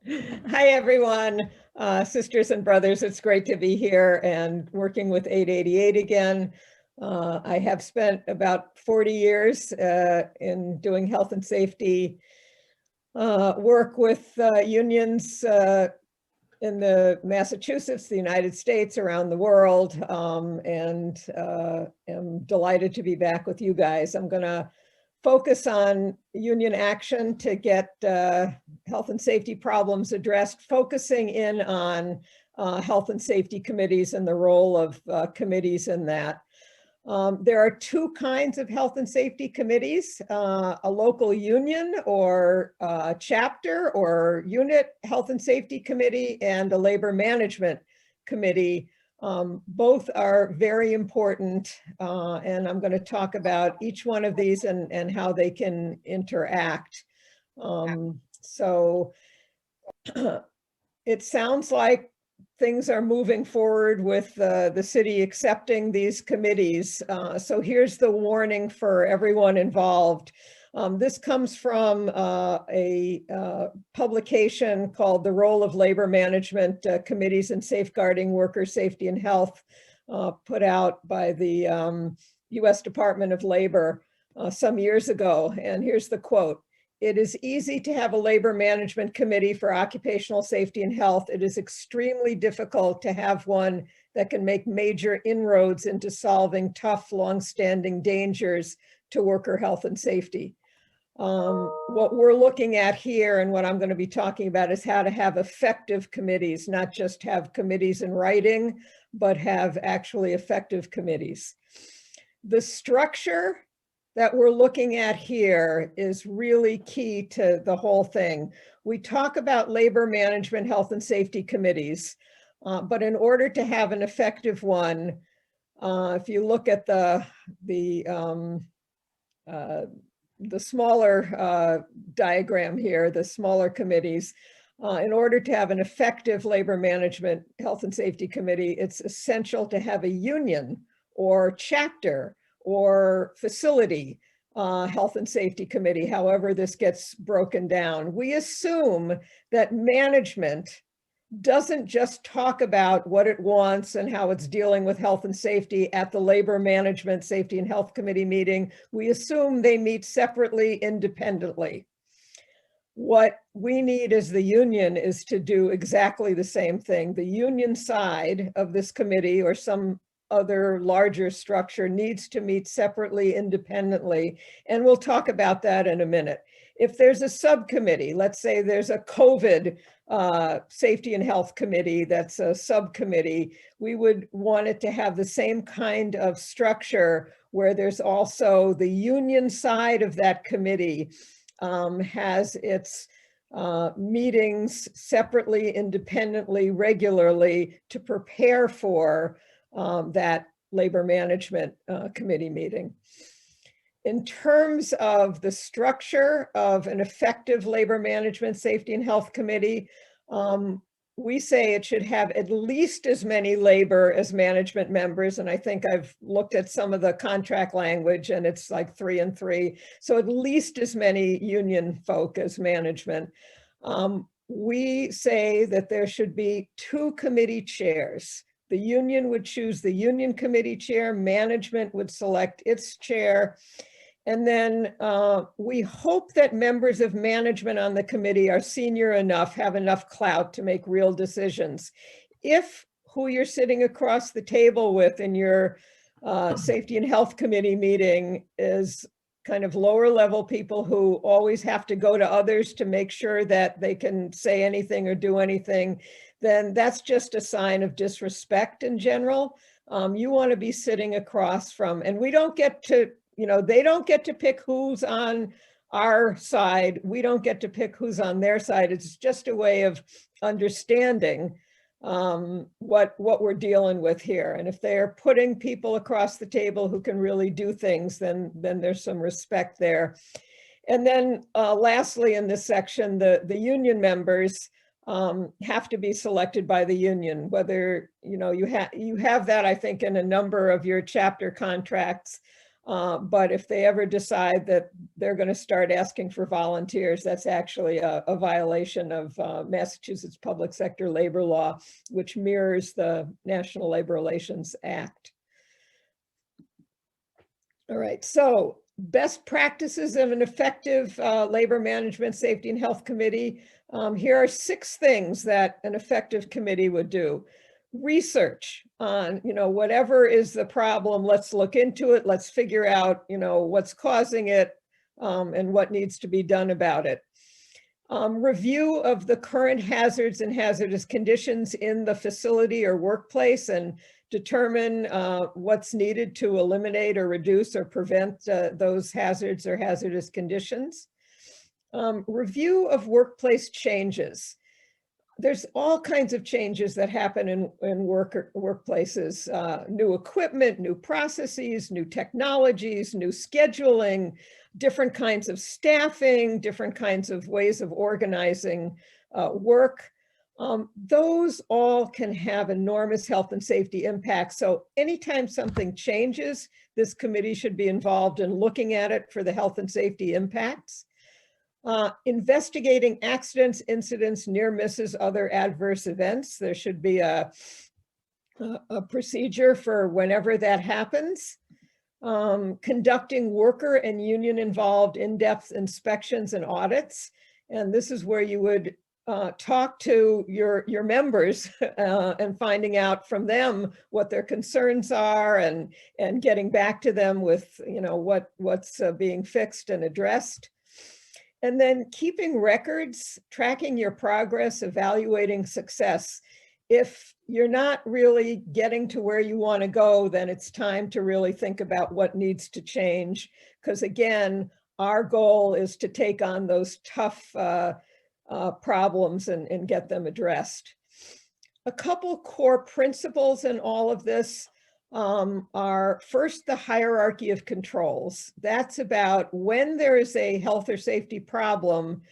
Hi, everyone, sisters and brothers. It's great to be here and working with 888 again. I have spent about 40 years in doing health and safety work with unions in the Massachusetts, the United States, around the world, and am delighted to be back with you guys. I'm going to focus on union action to get health and safety problems addressed, focusing in on health and safety committees and the role of committees in that. There are two kinds of health and safety committees, a local union or chapter or unit health and safety committee, and a labor management committee. Both are very important, and I'm going to talk about each one of these and how they can interact. So it sounds like things are moving forward with the city accepting these committees. So here's the warning for everyone involved. This comes from a publication called The Role of Labor Management Committees in Safeguarding Worker Safety and Health, put out by the US Department of Labor some years ago. And here's the quote. "It is easy to have a labor management committee for occupational safety and health. It is extremely difficult to have one that can make major inroads into solving tough, long-standing dangers to worker health and safety." What we're looking at here and what I'm going to be talking about is how to have effective committees, not just have committees in writing, but have actually effective committees. The structure that we're looking at here is really key to the whole thing. We talk about labor management, health and safety committees, but in order to have an effective one, if you look at the smaller diagram here, the smaller committees, in order to have an effective labor management, health and safety committee, it's essential to have a union or chapter or facility health and safety committee, however this gets broken down. We assume that management doesn't just talk about what it wants and how it's dealing with health and safety at the Labor Management Safety and Health Committee meeting. We assume they meet separately, independently. What we need as the union is to do exactly the same thing. The union side of this committee or some other larger structure needs to meet separately, independently, and we'll talk about that in a minute. If there's a subcommittee, let's say there's a COVID safety and health committee that's a subcommittee, we would want it to have the same kind of structure where there's also the union side of that committee has its meetings separately, independently, regularly to prepare for that labor management committee meeting. In terms of the structure of an effective labor management safety and health committee, we say it should have at least as many labor as management members. And I think I've looked at some of the contract language and it's like 3 and 3. So at least as many union folk as management. We say that there should be 2 committee chairs. The union would choose the union committee chair, management would select its chair. And then we hope that members of management on the committee are senior enough, have enough clout to make real decisions. If who you're sitting across the table with in your safety and health committee meeting is kind of lower level people who always have to go to others to make sure that they can say anything or do anything, then that's just a sign of disrespect in general. You want to be sitting across from, and we don't get to, they don't get to pick who's on our side. We don't get to pick who's on their side. It's just a way of understanding what we're dealing with here. And if they're putting people across the table who can really do things, then there's some respect there. And then lastly, in this section, the union members have to be selected by the union, whether, you have that, I think, in a number of your chapter contracts. But if they ever decide that they're going to start asking for volunteers, that's actually a violation of Massachusetts public sector labor law, which mirrors the National Labor Relations Act. All right, so best practices of an effective labor management, safety, and health committee. Here are 6 things that an effective committee would do. Research on, whatever is the problem, let's look into it, let's figure out, what's causing it, and what needs to be done about it. Review of the current hazards and hazardous conditions in the facility or workplace and determine what's needed to eliminate or reduce or prevent those hazards or hazardous conditions. Review of workplace changes. There's all kinds of changes that happen in workplaces, new equipment, new processes, new technologies, new scheduling, different kinds of staffing, different kinds of ways of organizing work. Those all can have enormous health and safety impacts. So anytime something changes, this committee should be involved in looking at it for the health and safety impacts. Investigating accidents, incidents, near misses, other adverse events. There should be a procedure for whenever that happens. Conducting worker and union involved in-depth inspections and audits. And this is where you would talk to your members and finding out from them what their concerns are and getting back to them with what's being fixed and addressed. And then keeping records, tracking your progress, evaluating success. If you're not really getting to where you want to go, then it's time to really think about what needs to change. Because again, our goal is to take on those tough problems and get them addressed. A couple core principles in all of this are first, the hierarchy of controls. That's about when there is a health or safety problem,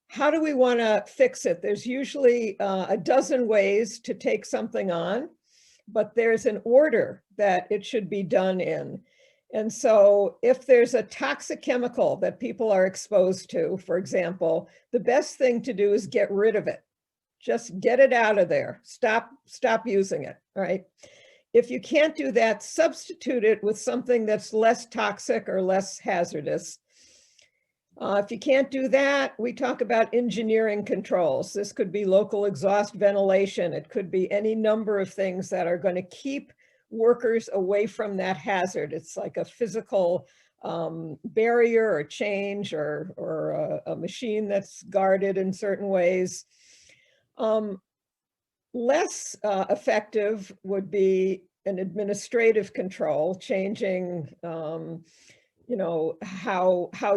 how do we want to fix it? There's usually a dozen ways to take something on, but there's an order that it should be done in. And so if there's a toxic chemical that people are exposed to, for example, the best thing to do is get rid of it. Just get it out of there. Stop using it, right? If you can't do that, substitute it with something that's less toxic or less hazardous. If you can't do that, we talk about engineering controls. This could be local exhaust ventilation. It could be any number of things that are going to keep workers away from that hazard. It's like a physical barrier or change or a machine that's guarded in certain ways. Less effective would be an administrative control, changing how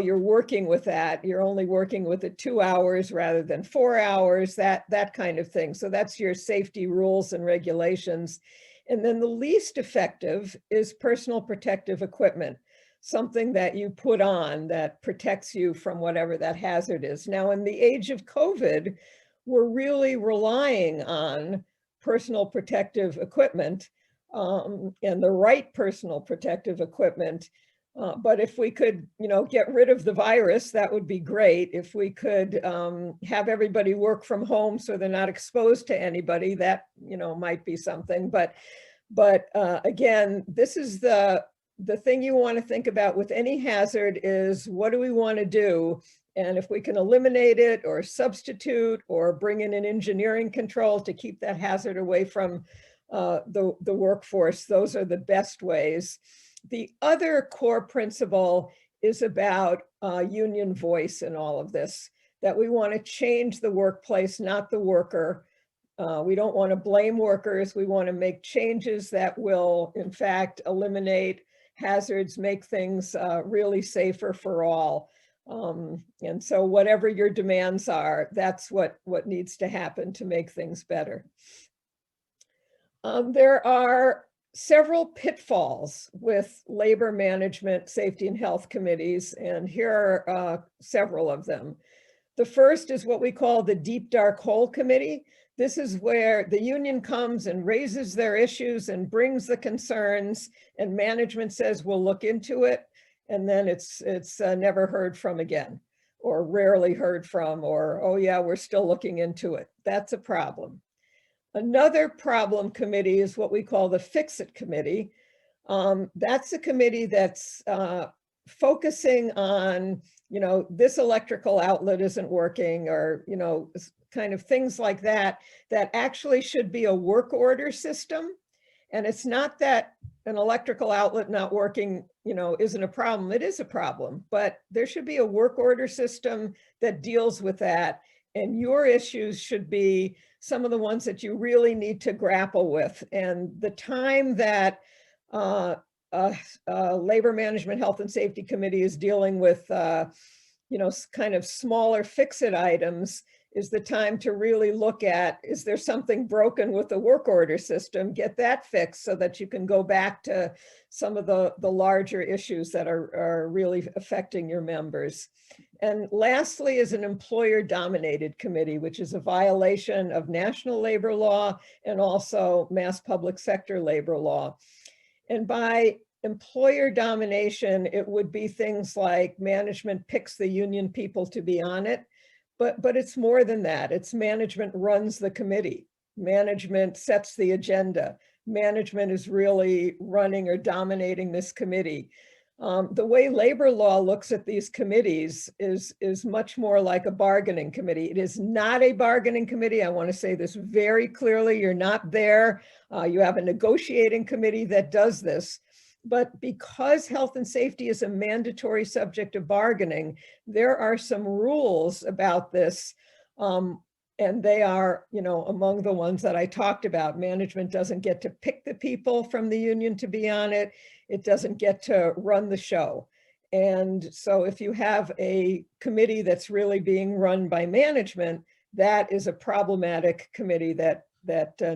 you're working with that. You're only working with it 2 hours rather than 4 hours, that kind of thing. So that's your safety rules and regulations. And then the least effective is personal protective equipment, something that you put on that protects you from whatever that hazard is. Now, in the age of COVID, we're really relying on personal protective equipment and the right personal protective equipment. But if we could, get rid of the virus, that would be great. If we could have everybody work from home so they're not exposed to anybody, that, might be something. But again, this is the thing you want to think about with any hazard is, what do we want to do? And if we can eliminate it or substitute or bring in an engineering control to keep that hazard away from the workforce, those are the best ways. The other core principle is about union voice in all of this, that we want to change the workplace, not the worker. We don't want to blame workers. We want to make changes that will, in fact, eliminate hazards, make things really safer for all. And so whatever your demands are, that's what needs to happen to make things better. There are several pitfalls with labor management, safety, and health committees, and here are several of them. The first is what we call the Deep Dark Hole Committee. This is where the union comes and raises their issues and brings the concerns, and management says, we'll look into it. And then it's never heard from again, or rarely heard from, or, oh yeah, we're still looking into it. That's a problem. Another problem committee is what we call the Fix-It Committee. That's a committee that's focusing on, this electrical outlet isn't working, or, kind of things like that, that actually should be a work order system. And it's not that an electrical outlet not working, isn't a problem. It is a problem, but there should be a work order system that deals with that. And your issues should be some of the ones that you really need to grapple with. And the time that Labor Management Health and Safety Committee is dealing with, kind of smaller fix-it items is the time to really look at, is there something broken with the work order system? Get that fixed so that you can go back to some of the larger issues that are really affecting your members. And lastly is an employer-dominated committee, which is a violation of national labor law and also mass public sector labor law. And by employer domination, it would be things like management picks the union people to be on it, but it's more than that. It's management runs the committee. Management sets the agenda. Management is really running or dominating this committee. The way labor law looks at these committees is much more like a bargaining committee. It is not a bargaining committee. I want to say this very clearly. You're not there. You have a negotiating committee that does this. But because health and safety is a mandatory subject of bargaining, there are some rules about this. And they are, among the ones that I talked about. Management doesn't get to pick the people from the union to be on it. It doesn't get to run the show. And so if you have a committee that's really being run by management, that is a problematic committee that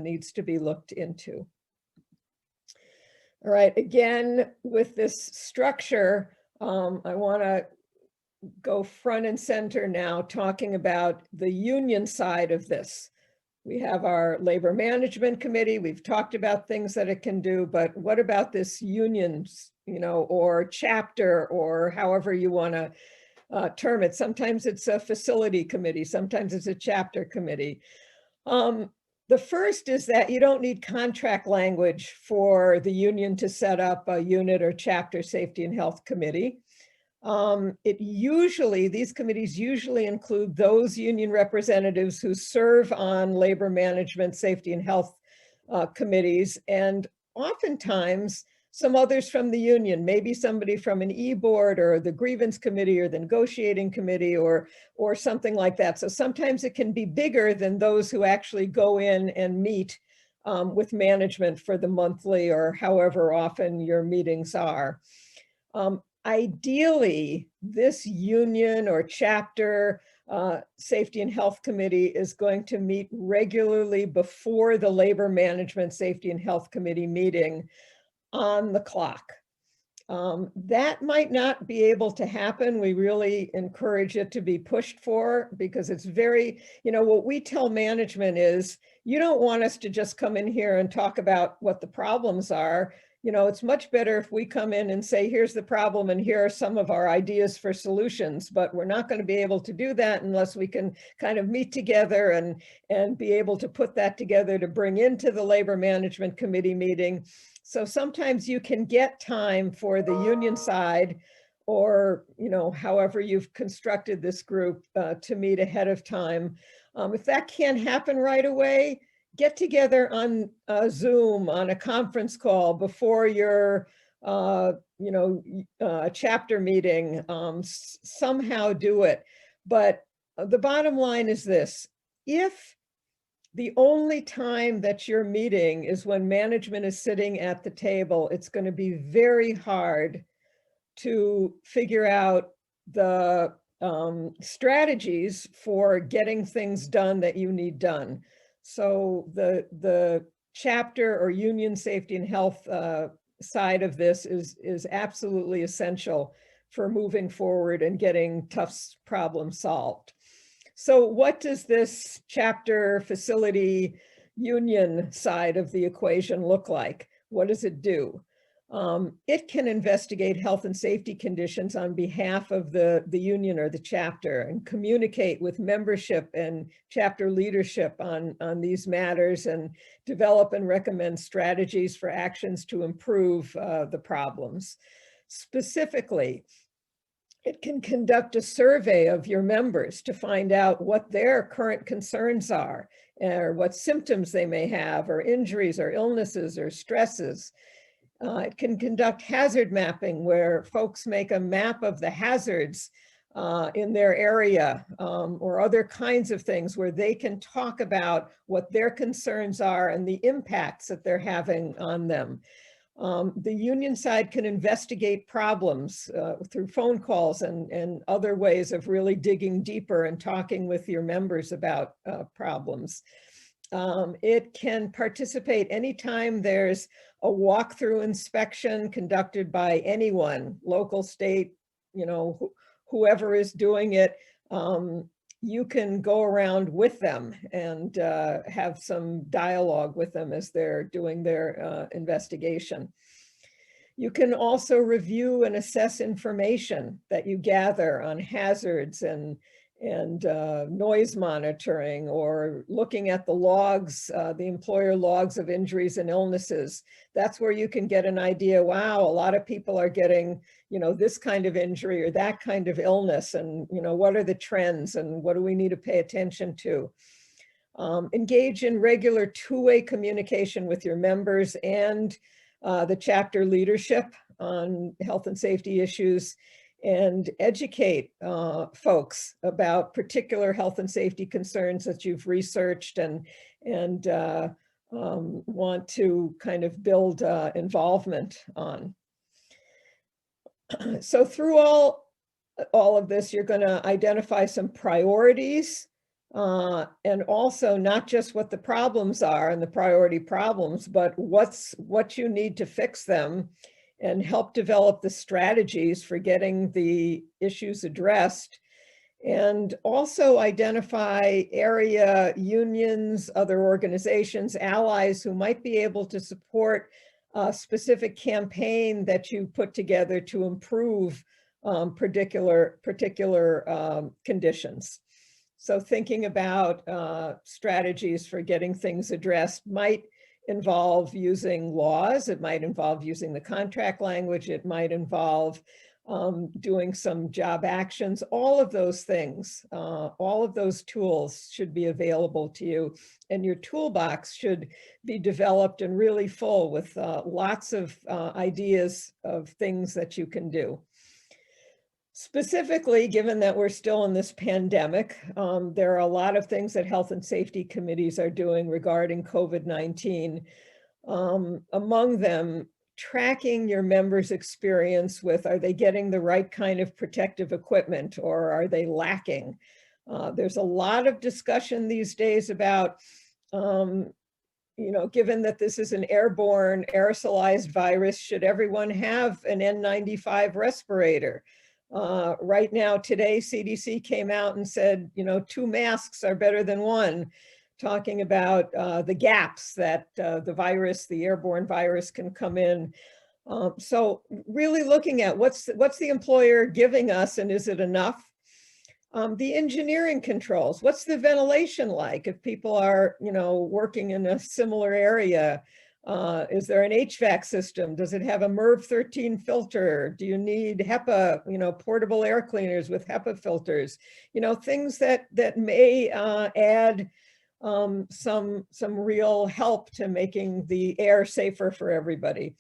needs to be looked into. All right, again, with this structure, I want to go front and center now talking about the union side of this. We have our labor management committee. We've talked about things that it can do, but what about this unions, or chapter, or however you want to term it? Sometimes it's a facility committee, sometimes it's a chapter committee. The first is that you don't need contract language for the union to set up a unit or chapter safety and health committee. These committees usually include those union representatives who serve on labor management, safety and health committees, and oftentimes some others from the union, maybe somebody from an e-board or the grievance committee or the negotiating committee or something like that. So sometimes it can be bigger than those who actually go in and meet with management for the monthly or however often your meetings are. Ideally, this union or chapter safety and health committee is going to meet regularly before the labor management safety and health committee meeting on the clock. That might not be able to happen. We really encourage it to be pushed for, because it's very, what we tell management is, you don't want us to just come in here and talk about what the problems are. It's much better if we come in and say, here's the problem and here are some of our ideas for solutions, but we're not going to be able to do that unless we can kind of meet together and be able to put that together to bring into the labor management committee meeting. So sometimes you can get time for the union side, or, however you've constructed this group to meet ahead of time. If that can't happen right away, get together on Zoom, on a conference call before your, chapter meeting. Somehow do it. But the bottom line is this: if the only time that you're meeting is when management is sitting at the table, it's going to be very hard to figure out the strategies for getting things done that you need done. So the chapter or union safety and health side of this is absolutely essential for moving forward and getting tough problems solved. So what does this chapter facility union side of the equation look like? What does it do? It can investigate health and safety conditions on behalf of the union or the chapter and communicate with membership and chapter leadership on these matters and develop and recommend strategies for actions to improve the problems. Specifically, it can conduct a survey of your members to find out what their current concerns are, or what symptoms they may have, or injuries, or illnesses, or stresses. It can conduct hazard mapping, where folks make a map of the hazards in their area, or other kinds of things where they can talk about what their concerns are and the impacts that they're having on them. The union side can investigate problems through phone calls and other ways of really digging deeper and talking with your members about problems. It can participate anytime there's a walkthrough inspection conducted by anyone, local, state, whoever is doing it. You can go around with them and have some dialogue with them as they're doing their investigation. You can also review and assess information that you gather on hazards and noise monitoring, or looking at the logs, the employer logs of injuries and illnesses. That's where you can get an idea, wow, a lot of people are getting, this kind of injury or that kind of illness, and, what are the trends and what do we need to pay attention to? Engage in regular two-way communication with your members and the chapter leadership on health and safety issues, and educate folks about particular health and safety concerns that you've researched and want to kind of build involvement on. So through all of this, you're going to identify some priorities, and also not just what the problems are and the priority problems, but what you need to fix them, and help develop the strategies for getting the issues addressed. And also identify area unions, other organizations, allies who might be able to support a specific campaign that you put together to improve particular conditions. So thinking about strategies for getting things addressed might involve using laws, it might involve using the contract language, it might involve doing some job actions. All of those things, all of those tools should be available to you, and your toolbox should be developed and really full with lots of ideas of things that you can do. Specifically, given that we're still in this pandemic, there are a lot of things that health and safety committees are doing regarding COVID-19. Among them, tracking your members' experience with, are they getting the right kind of protective equipment, or are they lacking? There's a lot of discussion these days about, given that this is an airborne aerosolized virus, should everyone have an N95 respirator? Right now, today, CDC came out and said, 2 masks are better than 1, talking about the gaps that the airborne virus can come in. So really looking at what's the employer giving us, and is it enough? The engineering controls, what's the ventilation like if people are, working in a similar area? Is there an HVAC system? Does it have a MERV 13 filter? Do you need HEPA, portable air cleaners with HEPA filters? Things that may add some real help to making the air safer for everybody.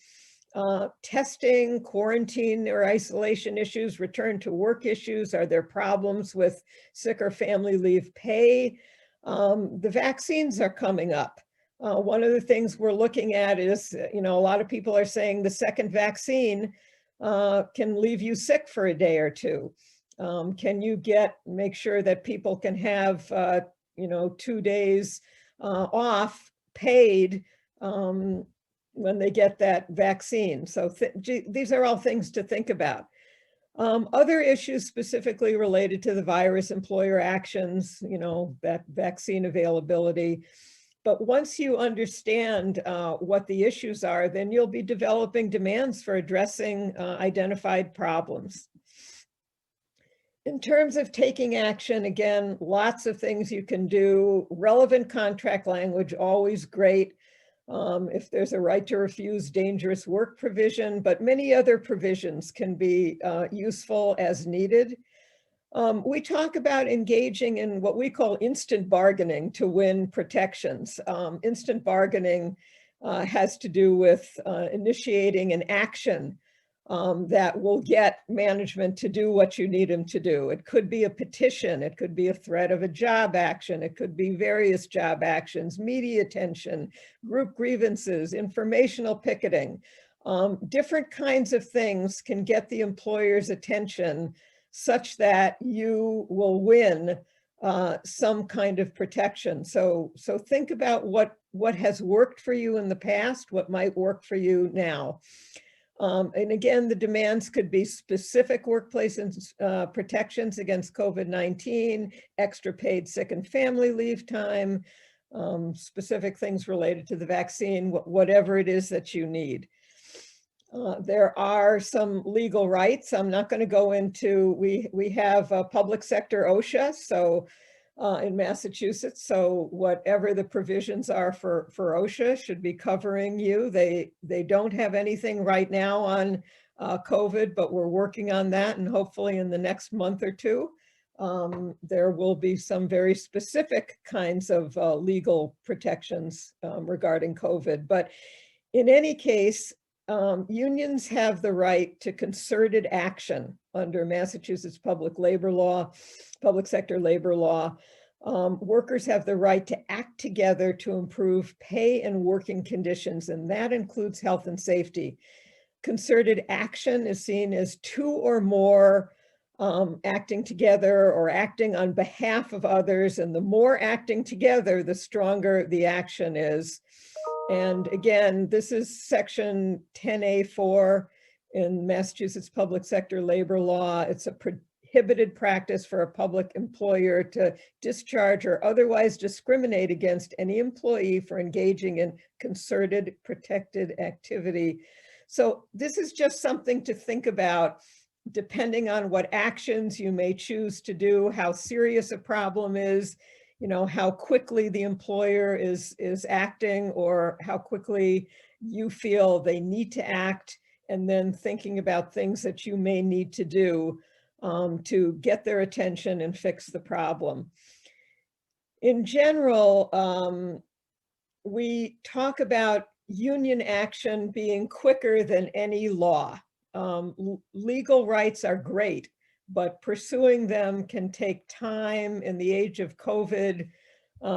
Testing, quarantine or isolation issues, return to work issues. Are there problems with sick or family leave pay? The vaccines are coming up. One of the things we're looking at is, a lot of people are saying the second vaccine can leave you sick for a day or two. Can you make sure that people can have, 2 days off paid when they get that vaccine? So these are all things to think about. Other issues specifically related to the virus, employer actions, that vaccine availability. But once you understand what the issues are, then you'll be developing demands for addressing identified problems. In terms of taking action, again, lots of things you can do. Relevant contract language, always great. If there's a right to refuse dangerous work provision, but many other provisions can be useful as needed. We talk about engaging in what we call instant bargaining to win protections. Instant bargaining has to do with initiating an action that will get management to do what you need them to do. It could be a petition, it could be a threat of a job action, it could be various job actions, media attention, group grievances, informational picketing. Different kinds of things can get the employer's attention such that you will win some kind of protection. So think about what has worked for you in the past, what might work for you now. And again, the demands could be specific workplace protections against COVID-19, extra paid sick and family leave time, specific things related to the vaccine, whatever it is that you need. There are some legal rights. I'm not going to go into, we have a public sector OSHA, so in Massachusetts, so whatever the provisions are for OSHA should be covering you. They don't have anything right now on COVID, but we're working on that, and hopefully in the next month or two, there will be some very specific kinds of legal protections regarding COVID. But in any case, unions have the right to concerted action under Massachusetts public sector labor law. Workers have the right to act together to improve pay and working conditions, and that includes health and safety. Concerted action is seen as two or more acting together or acting on behalf of others, and the more acting together, the stronger the action is. And again, this is section 10A4 in Massachusetts public sector labor law. It's a prohibited practice for a public employer to discharge or otherwise discriminate against any employee for engaging in concerted protected activity. So this is just something to think about, depending on what actions you may choose to do, how serious a problem is, how quickly the employer is acting, or how quickly you feel they need to act, and then thinking about things that you may need to do to get their attention and fix the problem. In general, we talk about union action being quicker than any law. Legal rights are great, but pursuing them can take time. In the age of COVID,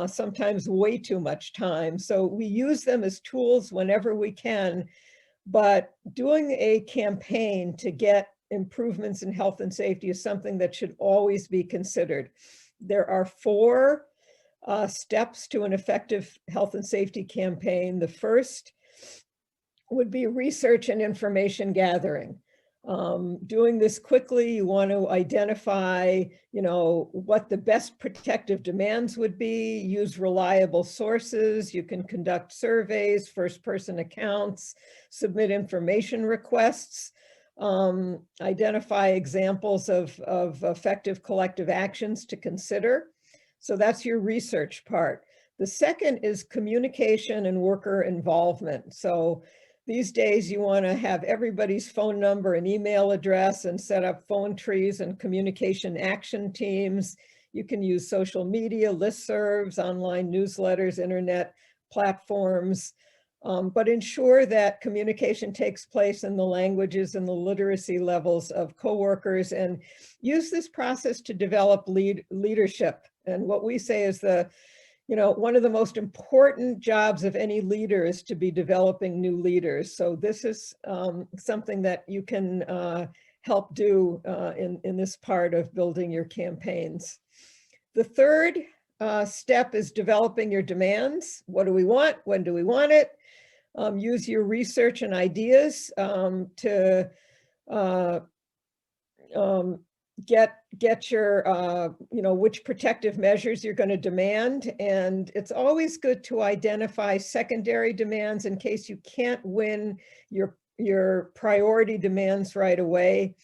sometimes way too much time. So we use them as tools whenever we can, but doing a campaign to get improvements in health and safety is something that should always be considered. There are 4 steps to an effective health and safety campaign. The first would be research and information gathering. Doing this quickly, you want to identify, what the best protective demands would be, use reliable sources. You can conduct surveys, first-person accounts, submit information requests, identify examples of effective collective actions to consider. So that's your research part. The second is communication and worker involvement. So these days, you want to have everybody's phone number and email address and set up phone trees and communication action teams. You can use social media, listservs, online newsletters, internet platforms, but ensure that communication takes place in the languages and the literacy levels of coworkers, and use this process to develop leadership. And what we say is one of the most important jobs of any leader is to be developing new leaders. So this is something that you can help do in this part of building your campaigns. The third step is developing your demands. What do we want? When do we want it? Use your research and ideas to get your, which protective measures you're going to demand. And it's always good to identify secondary demands in case you can't win your priority demands right away.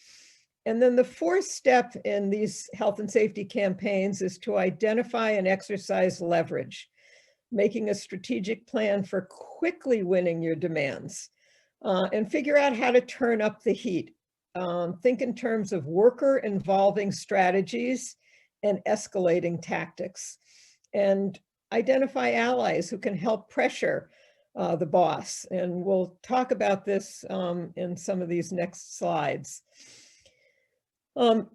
And then the fourth step in these health and safety campaigns is to identify and exercise leverage, making a strategic plan for quickly winning your demands, and figure out how to turn up the heat. Think in terms of worker involving strategies and escalating tactics, and identify allies who can help pressure the boss. And we'll talk about this in some of these next slides.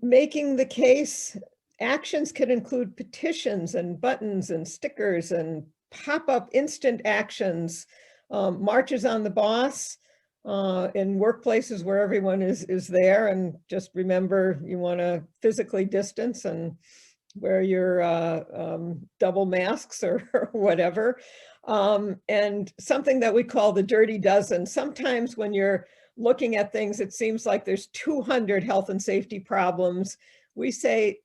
Making the case, actions can include petitions and buttons and stickers and pop-up instant actions, marches on the boss, in workplaces where everyone is there. And just remember, you want to physically distance and wear your double masks or whatever. And something that we call the dirty dozen. Sometimes when you're looking at things, it seems like there's 200 health and safety problems. We say,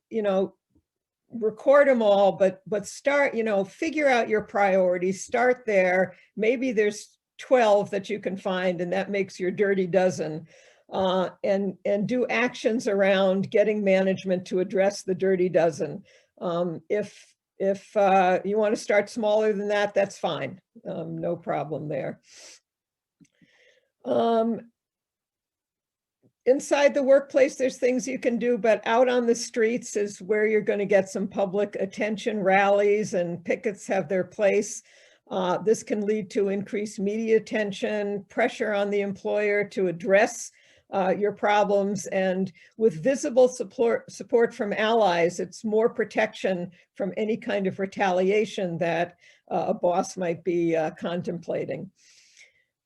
record them all, but start, figure out your priorities, start there. Maybe there's 12 that you can find, and that makes your dirty dozen, and do actions around getting management to address the dirty dozen. If you want to start smaller than that, that's fine. No problem there. Inside the workplace, there's things you can do, but out on the streets is where you're going to get some public attention. Rallies and pickets have their place. This can lead to increased media attention, pressure on the employer to address your problems, and with visible support from allies, it's more protection from any kind of retaliation that a boss might be contemplating.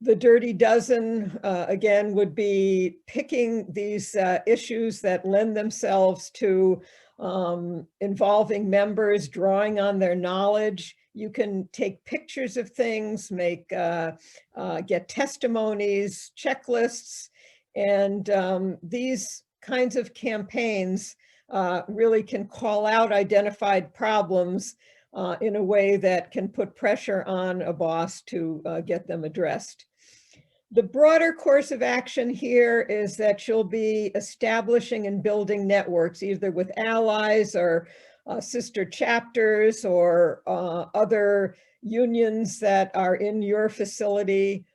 The dirty dozen, again, would be picking these issues that lend themselves to involving members, drawing on their knowledge. You can take pictures of things, get testimonies, checklists, and these kinds of campaigns really can call out identified problems in a way that can put pressure on a boss to get them addressed. The broader course of action here is that you'll be establishing and building networks, either with allies or sister chapters or other unions that are in your facility,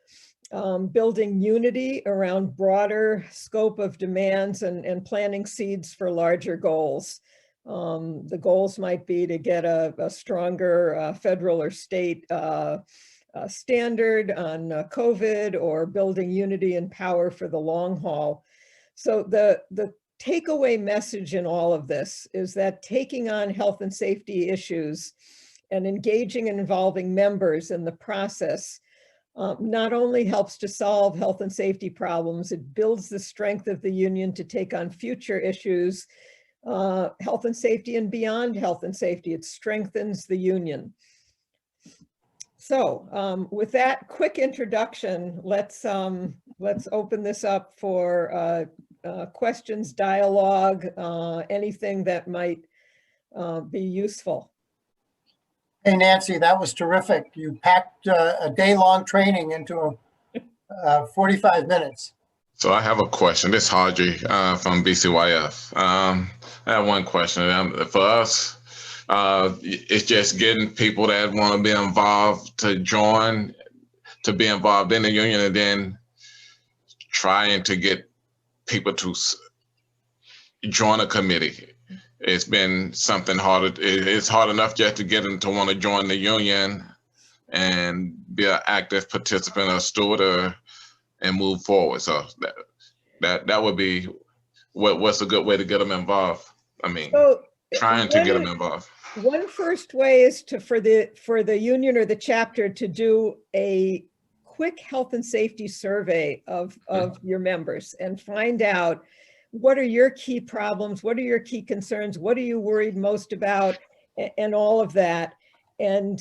building unity around broader scope of demands and planting seeds for larger goals. The goals might be to get a stronger federal or state standard on COVID, or building unity and power for the long haul. So the takeaway message in all of this is that taking on health and safety issues and engaging and involving members in the process not only helps to solve health and safety problems, it builds the strength of the union to take on future issues, health and safety and beyond health and safety. It strengthens the union. So with that quick introduction, let's open this up for questions, dialogue, anything that might be useful. Hey, Nancy, that was terrific. You packed a day-long training into 45 minutes. So I have a question. This is Hardy from BCYF. I have one question. For us, it's just getting people that want to be involved to join, to be involved in the union, and then trying to get people to join a committee. It's been something hard. It's hard enough just to get them to want to join the union and be an active participant or steward and move forward. So that would be what's a good way to get them involved. I mean, trying to get them involved. One first way is for the union or the chapter to do a quick health and safety survey of your members and find out what are your key problems, what are your key concerns, what are you worried most about, and all of that, and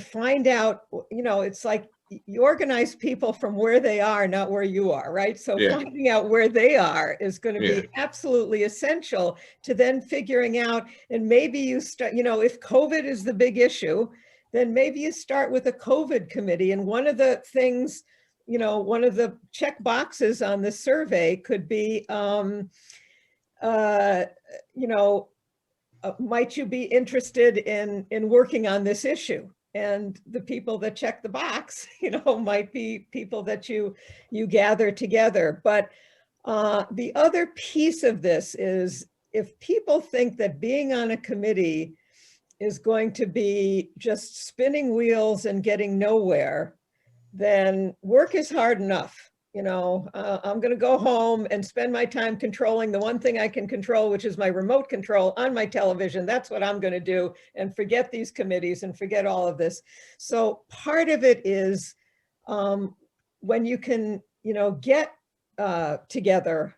find out, it's like you organize people from where they are, not where you are, right? So Yeah. finding out where they are is going to Yeah. be absolutely essential to then figuring out, and maybe you start, you know, if COVID is the big issue, then maybe you start with a COVID committee. And one of the things, you know, one of the check boxes on the survey could be, you know, might you be interested in working on this issue? And the people that check the box, you know, might be people that you gather together. But the other piece of this is, if people think that being on a committee is going to be just spinning wheels and getting nowhere, then work is hard enough. You know, I'm going to go home and spend my time controlling the one thing I can control, which is my remote control on my television. That's what I'm going to do, and forget these committees and forget all of this. So part of it is when you can, you know, get together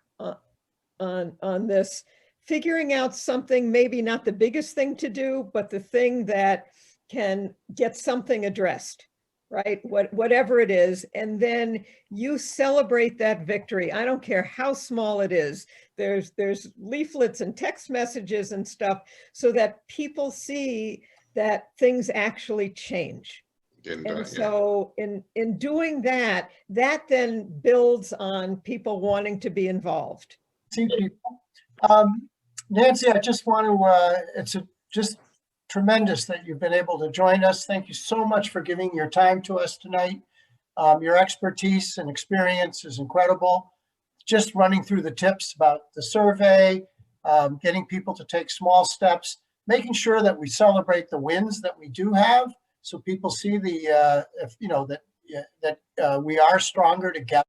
on this, figuring out something, maybe not the biggest thing to do, but the thing that can get something addressed, right? Whatever it is. And then you celebrate that victory. I don't care how small it is. There's leaflets and text messages and stuff, so that people see that things actually change. And so in doing that, that then builds on people wanting to be involved. See people. Nancy, I just want to, it's just tremendous that you've been able to join us. Thank you so much for giving your time to us tonight. Your expertise and experience is incredible. Just running through the tips about the survey, getting people to take small steps, making sure that we celebrate the wins that we do have, so people see the, if you know, that we are stronger together.